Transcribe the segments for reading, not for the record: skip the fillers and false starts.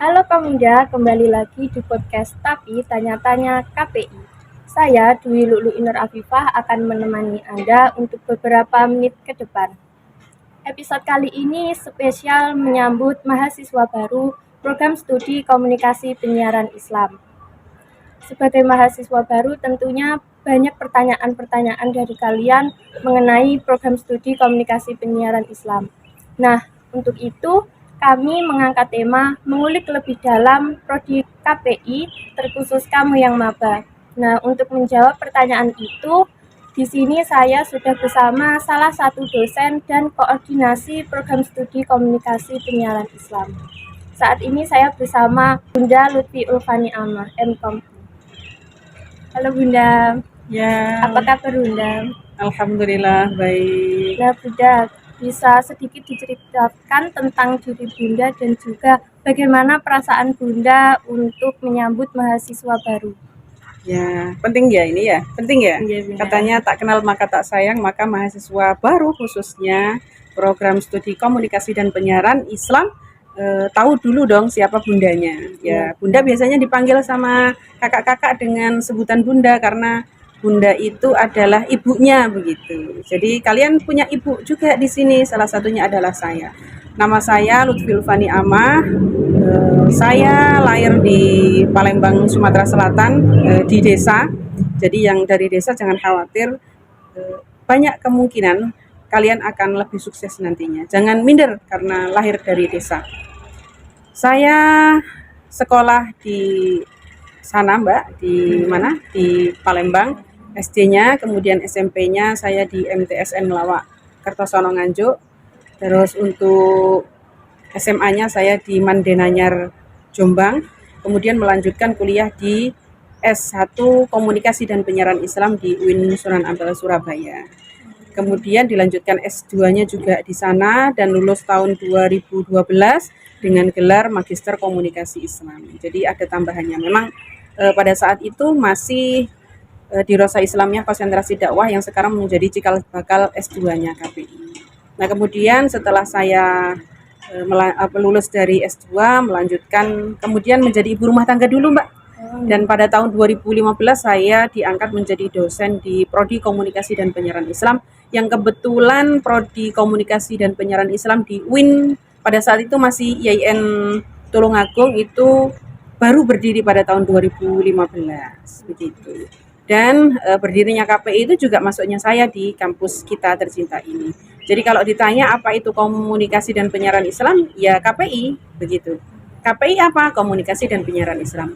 Halo Pemuda, kembali lagi di podcast Tapi Tanya-Tanya KPI. Saya Dwi Lulu Inur Afifah akan menemani Anda untuk beberapa menit ke depan. Episode kali ini spesial menyambut mahasiswa baru program studi komunikasi penyiaran Islam. Sebagai mahasiswa baru tentunya banyak pertanyaan-pertanyaan dari kalian mengenai program studi komunikasi penyiaran Islam. Nah, untuk itu kami mengangkat tema mengulik lebih dalam prodi KPI terkhusus kamu yang maba. Nah, untuk menjawab pertanyaan itu, di sini saya sudah bersama salah satu dosen dan koordinasi program studi komunikasi penyiaran Islam. Saat ini saya bersama Bunda Lutfi Ulfani Amah, MKOM. Halo Bunda, Ya, apa kabar Bunda? alhamdulillah baik. Nah Bunda, bisa sedikit diceritakan tentang diri Bunda dan juga bagaimana perasaan Bunda untuk menyambut mahasiswa baru? Ya, penting ya ini ya, penting ya. Iya, Bunda. Katanya tak kenal maka tak sayang, maka mahasiswa baru khususnya program studi komunikasi dan penyiaran Islam tahu dulu dong siapa bundanya. Ya, bunda biasanya dipanggil sama kakak-kakak dengan sebutan bunda karena bunda itu adalah ibunya begitu. Jadi kalian punya ibu juga di sini, salah satunya adalah saya. Nama saya Lutfi Ulfani Amah. Saya lahir di Palembang, Sumatera Selatan, di desa. Jadi yang dari desa jangan khawatir, banyak kemungkinan kalian akan lebih sukses nantinya. Jangan minder karena lahir dari desa. Saya sekolah di sana, Mbak, di mana? Di Palembang, SD-nya, kemudian SMP-nya saya di MTSN Melawak, Kertosono Nganjuk. Terus untuk SMA-nya saya di Mandenanyar, Jombang. Kemudian melanjutkan kuliah di S1 Komunikasi dan Penyiaran Islam di UIN Sunan Ampel, Surabaya. Kemudian dilanjutkan S2-nya juga di sana dan lulus tahun 2012 dengan gelar Magister Komunikasi Islam. Jadi ada tambahannya. Memang pada saat itu masih di Rosa Islamnya konsentrasi dakwah yang sekarang menjadi cikal bakal S2-nya KPI. Nah, kemudian setelah saya lulus dari S2 melanjutkan kemudian menjadi ibu rumah tangga dulu, Mbak. Dan pada tahun 2015 saya diangkat menjadi dosen di Prodi Komunikasi dan Penyiaran Islam yang kebetulan Prodi Komunikasi dan Penyiaran Islam di UIN pada saat itu masih IAIN Tulungagung itu baru berdiri pada tahun 2015 begitu. Dan berdirinya KPI itu juga masuknya saya di kampus kita tercinta ini. Jadi kalau ditanya apa itu komunikasi dan penyiaran Islam, ya KPI begitu. KPI apa? Komunikasi dan penyiaran Islam.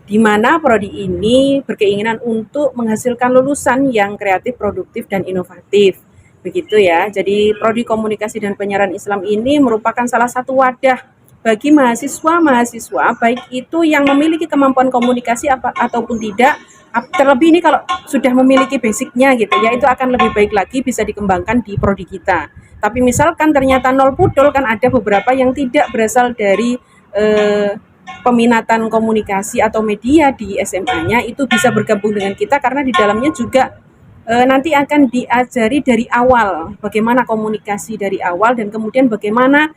Di mana prodi ini berkeinginan untuk menghasilkan lulusan yang kreatif, produktif, dan inovatif. Begitu ya. Jadi prodi komunikasi dan penyiaran Islam ini merupakan salah satu wadah bagi mahasiswa-mahasiswa baik itu yang memiliki kemampuan komunikasi ataupun tidak, terlebih ini kalau sudah memiliki basicnya gitu ya, itu akan lebih baik lagi bisa dikembangkan di prodi kita. Tapi misalkan ternyata nol pudol, kan ada beberapa yang tidak berasal dari peminatan komunikasi atau media di SMA-nya, itu bisa bergabung dengan kita karena di dalamnya juga nanti akan diajari dari awal bagaimana komunikasi dari awal dan kemudian bagaimana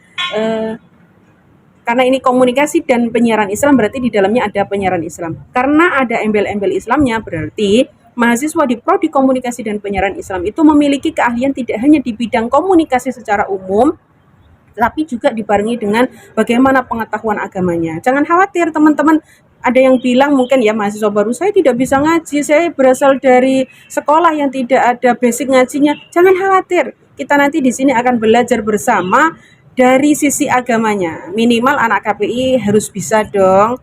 karena ini komunikasi dan penyiaran Islam berarti di dalamnya ada penyiaran Islam. Karena ada embel-embel Islamnya berarti mahasiswa di Prodi Komunikasi dan Penyiaran Islam itu memiliki keahlian tidak hanya di bidang komunikasi secara umum, tapi juga dibarengi dengan bagaimana pengetahuan agamanya. Jangan khawatir teman-teman, ada yang bilang mungkin ya mahasiswa baru, saya tidak bisa ngaji, saya berasal dari sekolah yang tidak ada basic ngajinya. Jangan khawatir, kita nanti di sini akan belajar bersama dari sisi agamanya. Minimal anak KPI harus bisa dong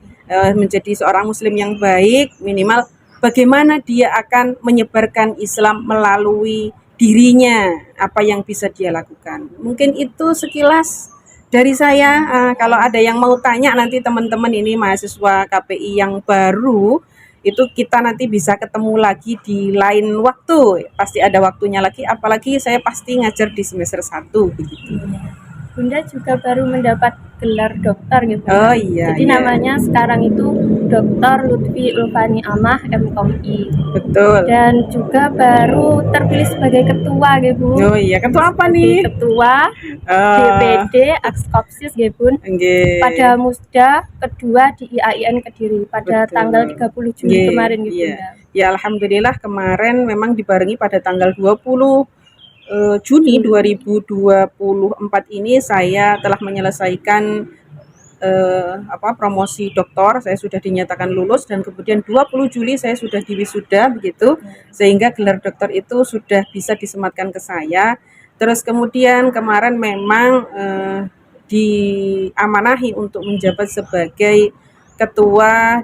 menjadi seorang muslim yang baik, minimal bagaimana dia akan menyebarkan Islam melalui dirinya, apa yang bisa dia lakukan. Mungkin itu sekilas dari saya. Kalau ada yang mau tanya nanti teman-teman ini mahasiswa KPI yang baru, itu kita nanti bisa ketemu lagi di lain waktu. Pasti ada waktunya lagi, apalagi saya pasti ngajar di semester 1 begitu. Bunda juga baru mendapat gelar dokter gitu. Oh iya. Jadi iya. namanya sekarang itu Dr. Lutfi Ulfani Amah MKI. Betul. Dan juga baru terpilih sebagai ketua gitu. Oh iya, ketua apa nih? Ketua DPD Akskopsis gitu Bun. Nggih. Pada musda kedua di IAIN Kediri pada Betul. tanggal 30 Juli Nggih, kemarin gitu iya. Bunda. Ya alhamdulillah kemarin memang dibarengi pada tanggal 20 Juni 2024 ini saya telah menyelesaikan promosi doktor, saya sudah dinyatakan lulus dan kemudian 20 Juli saya sudah diwisuda begitu, sehingga gelar doktor itu sudah bisa disematkan ke saya. Terus kemudian kemarin memang diamanahi untuk menjabat sebagai ketua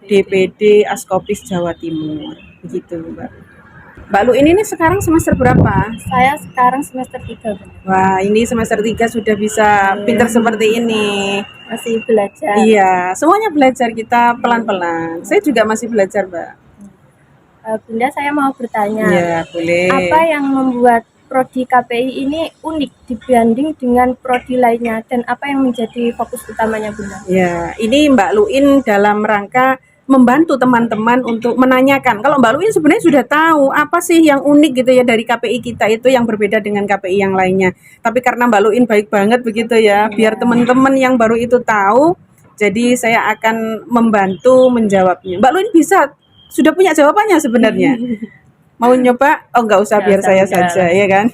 DPD Askopis Jawa Timur, begitu Mbak. Mbak Lu ini nih sekarang semester berapa? Saya sekarang semester 3 Bunda. Wah, ini semester 3 sudah bisa pinter seperti ini. Masih belajar. Iya, semuanya belajar kita pelan-pelan. Saya juga masih belajar, Mbak. Bunda, saya mau bertanya. Iya, boleh. Apa yang membuat prodi KPI ini unik dibanding dengan prodi lainnya dan apa yang menjadi fokus utamanya Bunda? Ya, ini Mbak Luin dalam rangka membantu teman-teman untuk menanyakan. Kalau Mbak Luin sebenarnya sudah tahu apa sih yang unik gitu ya dari KPI kita itu yang berbeda dengan KPI yang lainnya. Tapi karena Mbak Luin baik banget begitu ya, biar teman-teman yang baru itu tahu, jadi saya akan membantu menjawabnya. Mbak Luin sudah punya jawabannya sebenarnya. Mau nyoba? Oh nggak usah, biar saya saja ya kan.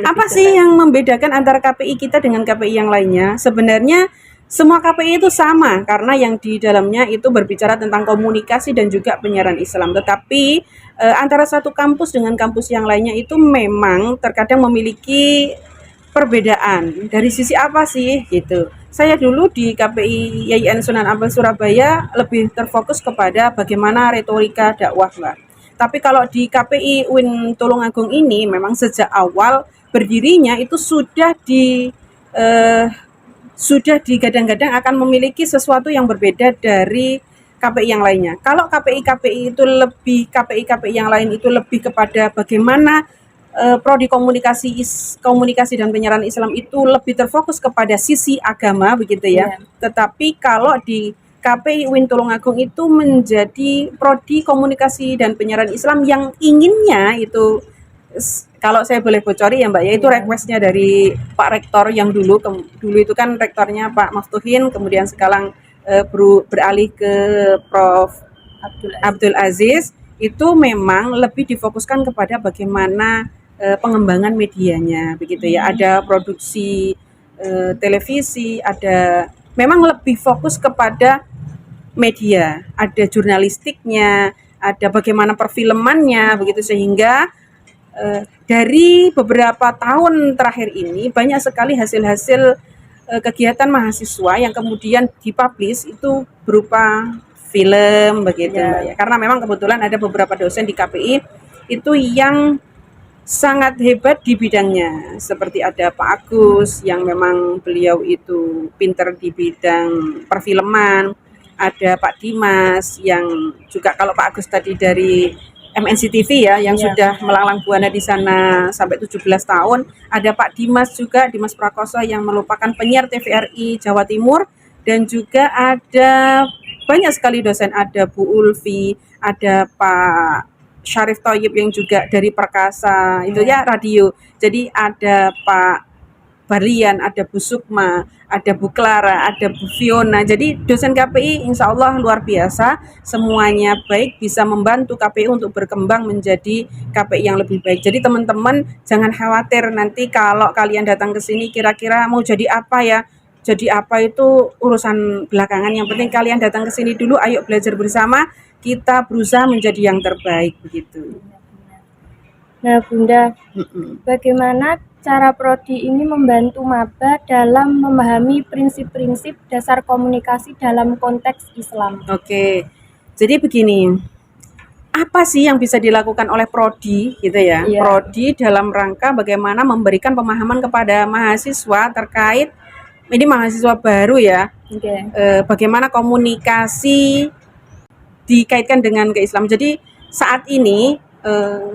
Apa sih yang membedakan antara KPI kita dengan KPI yang lainnya? Sebenarnya semua KPI itu sama karena yang di dalamnya itu berbicara tentang komunikasi dan juga penyiaran Islam. Tetapi antara satu kampus dengan kampus yang lainnya itu memang terkadang memiliki perbedaan. Dari sisi apa sih gitu? Saya dulu di KPI YIN Sunan Ampel Surabaya lebih terfokus kepada bagaimana retorika dakwah, Mbak. Tapi kalau di KPI UIN Tulungagung ini memang sejak awal berdirinya itu sudah digadang-gadang akan memiliki sesuatu yang berbeda dari KPI yang lainnya. Kalau KPI yang lain itu lebih kepada bagaimana prodi komunikasi dan penyiaran Islam itu lebih terfokus kepada sisi agama begitu ya. Tetapi kalau di KPI UIN Tulungagung itu menjadi prodi komunikasi dan penyiaran Islam yang inginnya itu, kalau saya boleh bocori ya Mbak ya, itu requestnya dari Pak Rektor yang dulu itu kan rektornya Pak Maftuhin, kemudian sekarang beralih ke Prof. Abdul Aziz, itu memang lebih difokuskan kepada bagaimana pengembangan medianya begitu ya. Ada produksi televisi, ada memang lebih fokus kepada media, ada jurnalistiknya, ada bagaimana perfilmannya begitu, sehingga dari beberapa tahun terakhir ini banyak sekali hasil-hasil kegiatan mahasiswa yang kemudian dipublish itu berupa film begitu ya. Karena memang kebetulan ada beberapa dosen di KPI itu yang sangat hebat di bidangnya, seperti ada Pak Agus yang memang beliau itu pinter di bidang perfilman, ada Pak Dimas yang juga, kalau Pak Agus tadi dari MNC TV ya, yang sudah melanglang buana di sana sampai 17 tahun. Ada Pak Dimas juga, Dimas Prakoso yang merupakan penyiar TVRI Jawa Timur, dan juga ada banyak sekali dosen, ada Bu Ulfi, ada Pak Syarif Thoyib yang juga dari Perkasa itu ya radio. Jadi ada Pak Barlian, ada Bu Sukma, ada Bu Clara, ada Bu Fiona. Jadi dosen KPI insya Allah luar biasa, semuanya baik, bisa membantu KPI untuk berkembang menjadi KPI yang lebih baik. Jadi teman-teman jangan khawatir nanti kalau kalian datang ke sini kira-kira mau jadi apa ya. Jadi apa itu urusan belakangan, yang penting kalian datang ke sini dulu, ayo belajar bersama, kita berusaha menjadi yang terbaik begitu. Nah Bunda, bagaimana cara prodi ini membantu maba dalam memahami prinsip-prinsip dasar komunikasi dalam konteks Islam? Oke, jadi begini, apa sih yang bisa dilakukan oleh prodi gitu ya? Prodi dalam rangka bagaimana memberikan pemahaman kepada mahasiswa terkait, ini mahasiswa baru ya, bagaimana komunikasi dikaitkan dengan keislaman. Jadi saat ini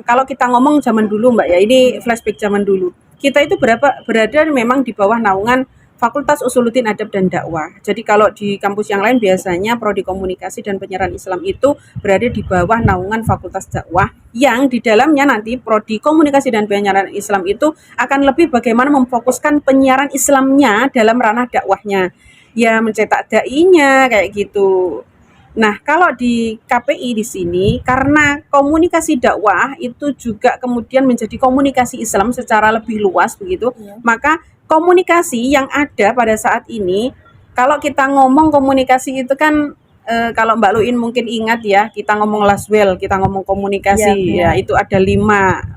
kalau kita ngomong zaman dulu Mbak ya, ini flashback zaman dulu. kita itu berada memang di bawah naungan Fakultas Usuluddin Adab dan Dakwah. Jadi kalau di kampus yang lain biasanya Prodi Komunikasi dan Penyiaran Islam itu berada di bawah naungan Fakultas Dakwah, yang di dalamnya nanti Prodi Komunikasi dan Penyiaran Islam itu akan lebih bagaimana memfokuskan penyiaran Islamnya dalam ranah dakwahnya. Ya mencetak dai-nya kayak gitu. Nah, kalau di KPI di sini karena komunikasi dakwah itu juga kemudian menjadi komunikasi Islam secara lebih luas begitu, Iya. maka komunikasi yang ada pada saat ini, kalau kita ngomong komunikasi itu kan kalau Mbak Luin mungkin ingat ya, kita ngomong Laswell, kita ngomong komunikasi, Iya, ya benar. itu ada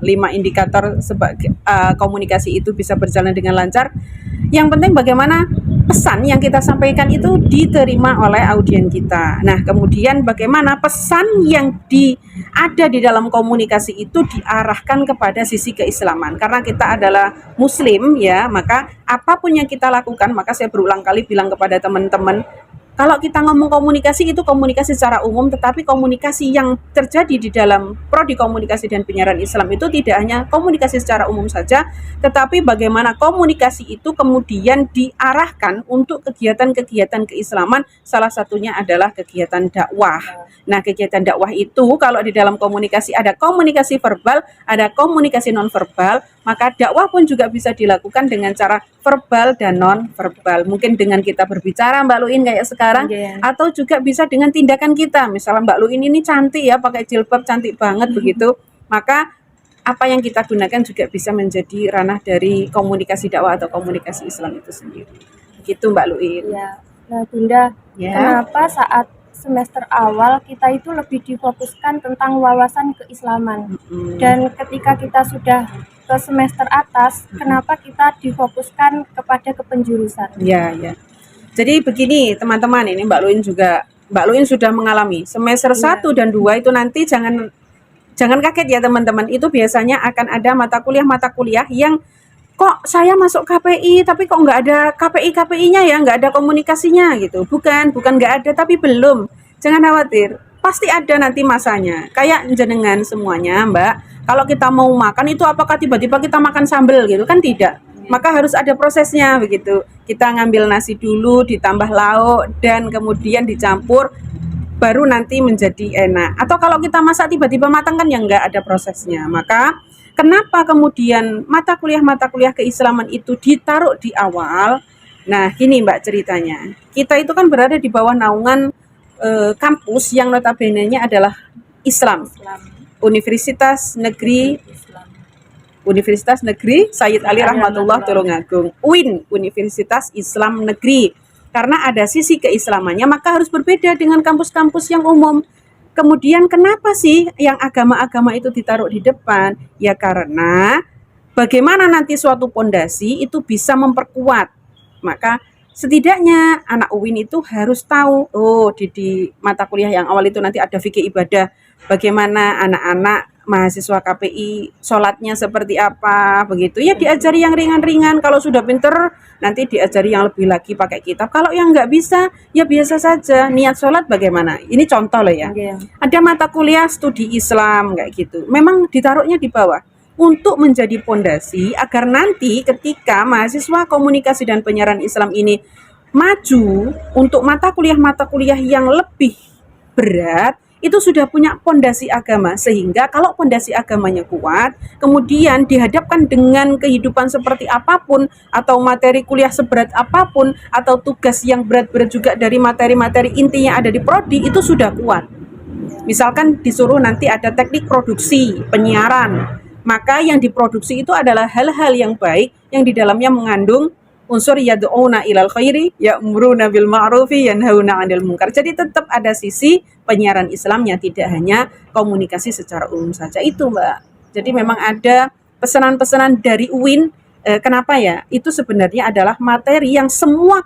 lima indikator sebagai komunikasi itu bisa berjalan dengan lancar. Yang penting bagaimana pesan yang kita sampaikan itu diterima oleh audien kita. Nah, kemudian bagaimana pesan yang ada di dalam komunikasi itu diarahkan kepada sisi keislaman. Karena kita adalah muslim ya, maka apapun yang kita lakukan, maka saya berulang kali bilang kepada teman-teman, kalau kita ngomong komunikasi itu komunikasi secara umum, tetapi komunikasi yang terjadi di dalam Prodi Komunikasi dan Penyiaran Islam itu tidak hanya komunikasi secara umum saja, tetapi bagaimana komunikasi itu kemudian diarahkan untuk kegiatan-kegiatan keislaman, salah satunya adalah kegiatan dakwah. Nah, kegiatan dakwah itu kalau di dalam komunikasi ada komunikasi verbal, ada komunikasi nonverbal, maka dakwah pun juga bisa dilakukan dengan cara verbal dan non-verbal. Mungkin dengan kita berbicara Mbak Luin kayak sekarang, Iya. atau juga bisa dengan tindakan kita. Misalnya Mbak Luin ini cantik ya, pakai jilbab cantik banget begitu. Maka apa yang kita gunakan juga bisa menjadi ranah dari komunikasi dakwah atau komunikasi Islam itu sendiri. Gitu Mbak Luin. Iya. Nah, Bunda, Ya. kenapa saat semester awal kita itu lebih difokuskan tentang wawasan keislaman? Mm. Dan ketika kita sudah ke semester atas, kenapa kita difokuskan kepada kepenjurusan? Ya, ya. Jadi begini teman-teman, ini Mbak Luin sudah mengalami semester Iya. 1 dan 2 itu nanti jangan kaget ya teman-teman. Itu biasanya akan ada mata kuliah yang kok saya masuk KPI tapi kok nggak ada KPI-nya ya, nggak ada komunikasinya gitu. Bukan nggak ada tapi belum. Jangan khawatir, pasti ada nanti masanya. Kayak jenengan semuanya Mbak, kalau kita mau makan itu apakah tiba-tiba kita makan sambal gitu kan, tidak. Maka harus ada prosesnya begitu. Kita ngambil nasi dulu, ditambah lauk dan kemudian dicampur, baru nanti menjadi enak. Atau kalau kita masak tiba-tiba matang kan yang nggak ada prosesnya. Maka kenapa kemudian mata kuliah keislaman itu ditaruh di awal? Nah, gini Mbak ceritanya. Kita itu kan berada di bawah naungan kampus yang notabene-nya adalah Islam. Universitas Negeri Sayyid Ali Rahmatullah Tulungagung, UIN, Universitas Islam Negeri. Karena ada sisi keislamannya, maka harus berbeda dengan kampus-kampus yang umum. Kemudian kenapa sih yang agama-agama itu ditaruh di depan? Ya karena bagaimana nanti suatu pondasi itu bisa memperkuat. Maka setidaknya anak UIN itu harus tahu, di mata kuliah yang awal itu nanti ada fikih ibadah, bagaimana anak-anak mahasiswa KPI sholatnya seperti apa, begitu ya, diajari yang ringan-ringan. Kalau sudah pinter nanti diajari yang lebih lagi pakai kitab. Kalau yang nggak bisa ya biasa saja, niat sholat bagaimana, ini contoh loh ya. Ada mata kuliah studi Islam kayak gitu, memang ditaruhnya di bawah untuk menjadi pondasi agar nanti ketika mahasiswa komunikasi dan penyiaran Islam ini maju untuk mata kuliah yang lebih berat, itu sudah punya pondasi agama, sehingga kalau pondasi agamanya kuat, kemudian dihadapkan dengan kehidupan seperti apapun, atau materi kuliah seberat apapun, atau tugas yang berat-berat juga dari materi-materi intinya ada di prodi, itu sudah kuat. Misalkan disuruh nanti ada teknik produksi penyiaran, maka yang diproduksi itu adalah hal-hal yang baik yang di dalamnya mengandung unsur yad'una ilal khairi ya'muruna bil ma'rufi yanhauna 'anil munkar. Jadi tetap ada sisi penyiaran Islamnya, tidak hanya komunikasi secara umum saja itu, Mbak. Jadi memang ada pesanan-pesanan dari UIN. Kenapa ya? Itu sebenarnya adalah materi yang semua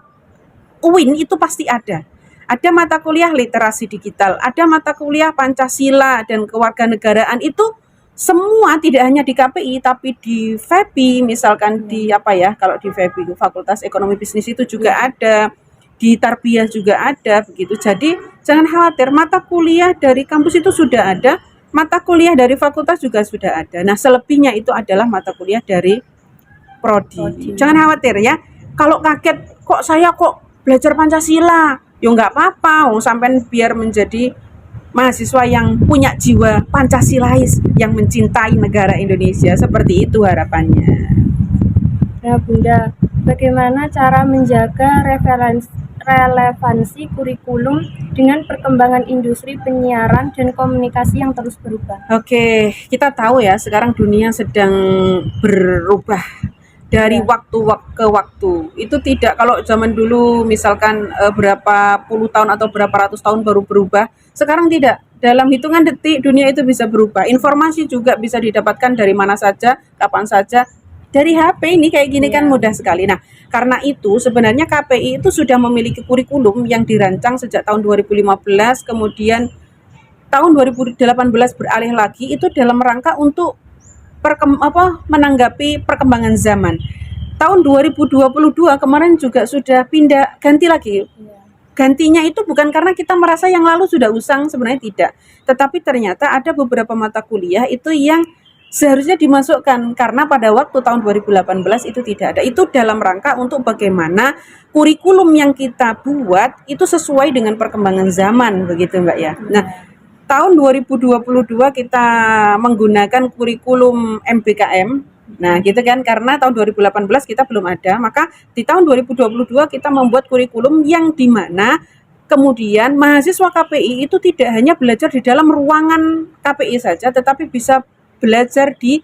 UIN itu pasti ada. Ada mata kuliah literasi digital, ada mata kuliah Pancasila dan kewarganegaraan, itu semua tidak hanya di KPI tapi di FEBI, misalkan di kalau di FEBI Fakultas Ekonomi Bisnis itu juga ada, di Tarbiyah juga ada begitu. Jadi jangan khawatir, mata kuliah dari kampus itu sudah ada, mata kuliah dari fakultas juga sudah ada. Nah, selebihnya itu adalah mata kuliah dari prodi. Jangan khawatir ya. Kalau kaget kok saya kok belajar Pancasila, ya nggak apa-apa. Sampai biar menjadi mahasiswa yang punya jiwa Pancasilais yang mencintai negara Indonesia. Seperti itu harapannya. Nah, Bunda, bagaimana cara menjaga relevansi kurikulum dengan perkembangan industri penyiaran dan komunikasi yang terus berubah? Oke, kita tahu ya sekarang dunia sedang berubah dari waktu ke waktu. Itu tidak kalau zaman dulu misalkan berapa puluh tahun atau berapa ratus tahun baru berubah. Sekarang tidak. Dalam hitungan detik dunia itu bisa berubah. Informasi juga bisa didapatkan dari mana saja, kapan saja. Dari HP ini kayak gini kan mudah sekali. Nah, karena itu sebenarnya KPI itu sudah memiliki kurikulum yang dirancang sejak tahun 2015, kemudian tahun 2018 beralih lagi itu dalam rangka untuk menanggapi perkembangan zaman. Tahun 2022 kemarin juga sudah pindah ganti lagi. Gantinya itu bukan karena kita merasa yang lalu sudah usang, sebenarnya tidak. Tetapi ternyata ada beberapa mata kuliah itu yang seharusnya dimasukkan karena pada waktu tahun 2018 itu tidak ada. Itu dalam rangka untuk bagaimana kurikulum yang kita buat itu sesuai dengan perkembangan zaman, begitu Mbak ya. Nah, tahun 2022 kita menggunakan kurikulum MBKM. Nah, gitu kan, karena tahun 2018 kita belum ada, maka di tahun 2022 kita membuat kurikulum yang dimana kemudian mahasiswa KPI itu tidak hanya belajar di dalam ruangan KPI saja, tetapi bisa belajar di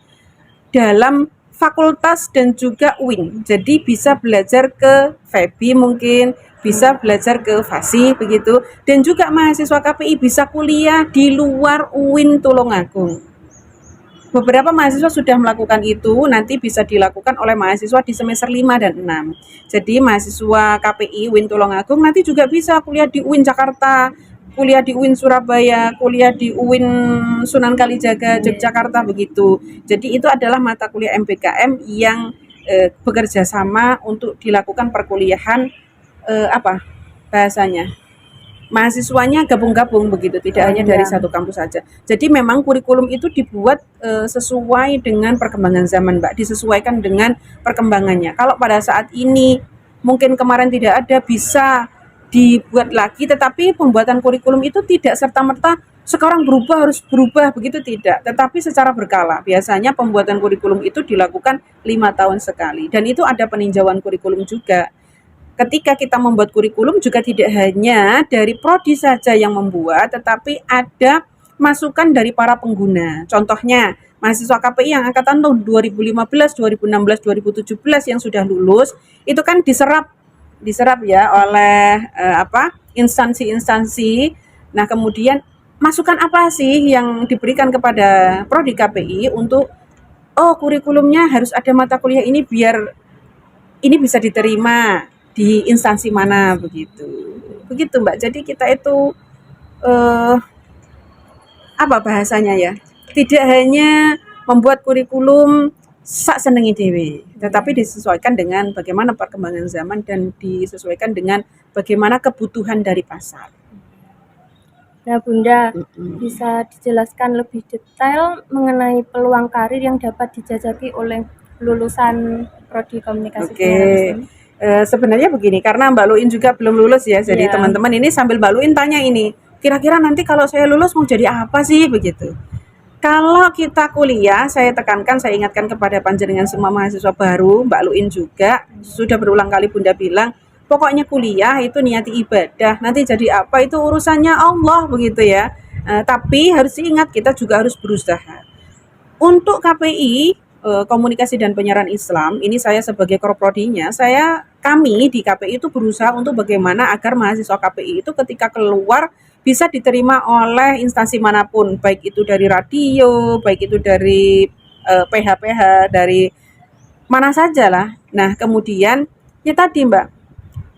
dalam fakultas dan juga UIN. Jadi bisa belajar ke FEBI mungkin, bisa belajar ke FASI begitu, dan juga mahasiswa KPI bisa kuliah di luar UIN Tulungagung. Beberapa mahasiswa sudah melakukan itu, nanti bisa dilakukan oleh mahasiswa di semester 5 dan 6. Jadi mahasiswa KPI UIN Tulungagung nanti juga bisa kuliah di UIN Jakarta, kuliah di UIN Surabaya, kuliah di UIN Sunan Kalijaga, Yogyakarta begitu. Jadi itu adalah mata kuliah MBKM yang bekerja sama untuk dilakukan perkuliahan bahasanya. Mahasiswanya gabung-gabung begitu, tidak hanya dari satu kampus saja. Jadi memang kurikulum itu dibuat sesuai dengan perkembangan zaman, Mbak, disesuaikan dengan perkembangannya. Kalau pada saat ini mungkin kemarin tidak ada, bisa dibuat lagi, tetapi pembuatan kurikulum itu tidak serta-merta sekarang harus berubah begitu, tidak, tetapi secara berkala. Biasanya pembuatan kurikulum itu dilakukan 5 tahun sekali, dan itu ada peninjauan kurikulum juga. Ketika kita membuat kurikulum juga tidak hanya dari prodi saja yang membuat, tetapi ada masukan dari para pengguna. Contohnya mahasiswa KPI yang angkatan tahun 2015, 2016, 2017 yang sudah lulus itu kan diserap ya oleh instansi-instansi. Nah, kemudian masukan apa sih yang diberikan kepada prodi KPI untuk kurikulumnya harus ada mata kuliah ini biar ini bisa diterima di instansi mana begitu Mbak. Jadi kita itu bahasanya ya, tidak hanya membuat kurikulum sak senengi dewe, tetapi disesuaikan dengan bagaimana perkembangan zaman dan disesuaikan dengan bagaimana kebutuhan dari pasar. Nah, Bunda, bisa dijelaskan lebih detail mengenai peluang karir yang dapat dijajaki oleh lulusan prodi komunikasi penyiaran? Sebenarnya begini, karena Mbak Luin juga belum lulus ya, jadi teman-teman ini sambil Mbak Luin tanya ini, kira-kira nanti kalau saya lulus mau jadi apa sih begitu. Kalau kita kuliah, saya tekankan, saya ingatkan kepada panjenengan semua mahasiswa baru, Mbak Luin juga, sudah berulang kali Bunda bilang, pokoknya kuliah itu niati ibadah, nanti jadi apa itu urusannya Allah begitu ya. Tapi harus diingat kita juga harus berusaha. Untuk KPI, Komunikasi dan Penyiaran Islam, ini saya sebagai korprodinya, kami di KPI itu berusaha untuk bagaimana agar mahasiswa KPI itu ketika keluar bisa diterima oleh instansi manapun, baik itu dari radio, baik itu dari PH-PH, dari mana saja lah. Nah, kemudian ya tadi Mbak,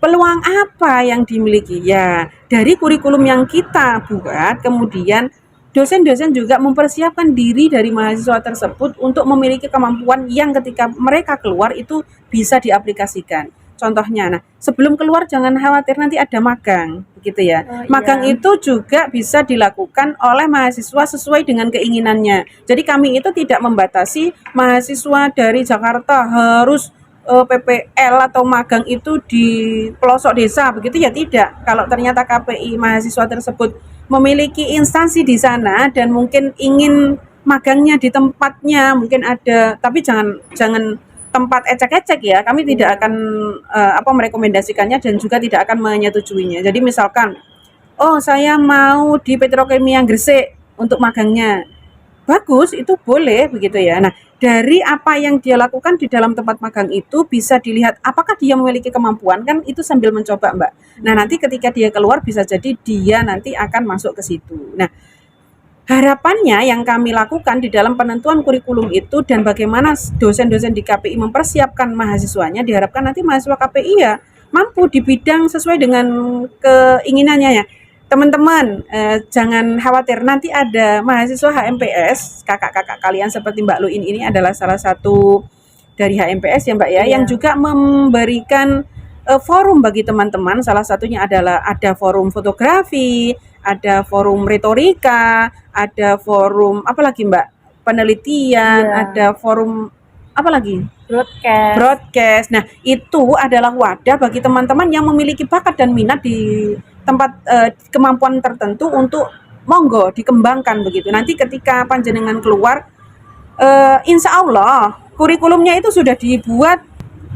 peluang apa yang dimiliki? Ya, dari kurikulum yang kita buat, kemudian dosen-dosen juga mempersiapkan diri dari mahasiswa tersebut untuk memiliki kemampuan yang ketika mereka keluar itu bisa diaplikasikan. contohnya. Nah, sebelum keluar jangan khawatir nanti ada magang, begitu ya. Oh, iya. Magang itu juga bisa dilakukan oleh mahasiswa sesuai dengan keinginannya. Jadi kami itu tidak membatasi mahasiswa dari Jakarta harus PPL atau magang itu di pelosok desa, begitu ya, tidak. Kalau ternyata KPI mahasiswa tersebut memiliki instansi di sana dan mungkin ingin magangnya di tempatnya, mungkin ada, tapi jangan tempat ecek-ecek ya. Kami tidak akan merekomendasikannya dan juga tidak akan menyetujuinya. Jadi misalkan, oh saya mau di Petrokimia Gresik untuk magangnya. Bagus, itu boleh begitu ya. Nah, dari apa yang dia lakukan di dalam tempat magang itu bisa dilihat apakah dia memiliki kemampuan, kan itu sambil mencoba, Mbak. Nah, nanti ketika dia keluar bisa jadi dia nanti akan masuk ke situ. Nah, harapannya yang kami lakukan di dalam penentuan kurikulum itu dan bagaimana dosen-dosen di KPI mempersiapkan mahasiswanya, diharapkan nanti mahasiswa KPI ya mampu di bidang sesuai dengan keinginannya ya. Teman-teman, jangan khawatir, nanti ada mahasiswa HMPS, kakak-kakak kalian seperti Mbak Luin ini adalah salah satu dari HMPS ya Mbak ya, yang juga memberikan forum bagi teman-teman. Salah satunya adalah ada forum fotografi, ada forum retorika, ada forum apa lagi Mbak? Penelitian, ada forum apa lagi? Broadcast. Nah, itu adalah wadah bagi teman-teman yang memiliki bakat dan minat di tempat kemampuan tertentu untuk monggo dikembangkan begitu. Nanti ketika panjenengan keluar, insya Allah kurikulumnya itu sudah dibuat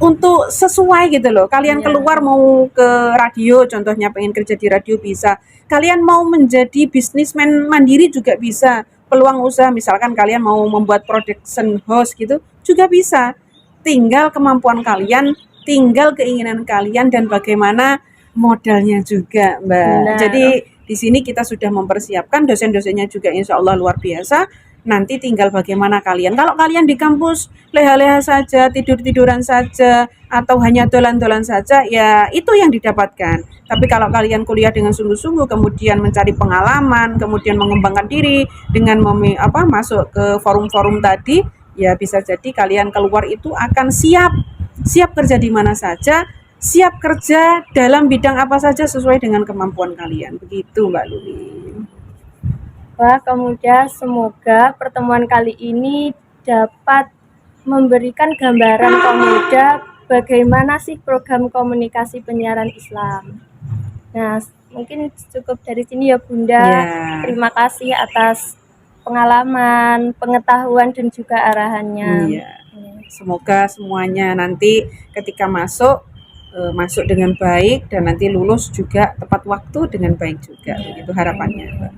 untuk sesuai gitu loh. Kalian keluar mau ke radio, contohnya pengen kerja di radio bisa. Kalian mau menjadi bisnismen mandiri juga bisa. Peluang usaha misalkan kalian mau membuat production house gitu juga bisa. Tinggal kemampuan kalian, tinggal keinginan kalian dan bagaimana modalnya juga, Mbak. Benar. Jadi di sini kita sudah mempersiapkan, dosen-dosennya juga insya Allah luar biasa. Nanti tinggal bagaimana kalian. Kalau kalian di kampus leha-leha saja, tidur-tiduran saja, atau hanya dolan-dolan saja, ya itu yang didapatkan. Tapi kalau kalian kuliah dengan sungguh-sungguh, kemudian mencari pengalaman, kemudian mengembangkan diri dengan masuk ke forum-forum tadi, ya bisa jadi kalian keluar itu akan siap kerja di mana saja, siap kerja dalam bidang apa saja sesuai dengan kemampuan kalian. Begitu Mbak Luli. Wah, kemudian semoga pertemuan kali ini dapat memberikan gambaran pemuda bagaimana sih program komunikasi penyiaran Islam. Nah, mungkin cukup dari sini ya Bunda. Ya. Terima kasih atas pengalaman, pengetahuan dan juga arahannya. Iya. Semoga semuanya nanti ketika masuk dengan baik dan nanti lulus juga tepat waktu dengan baik juga. Begitu harapannya.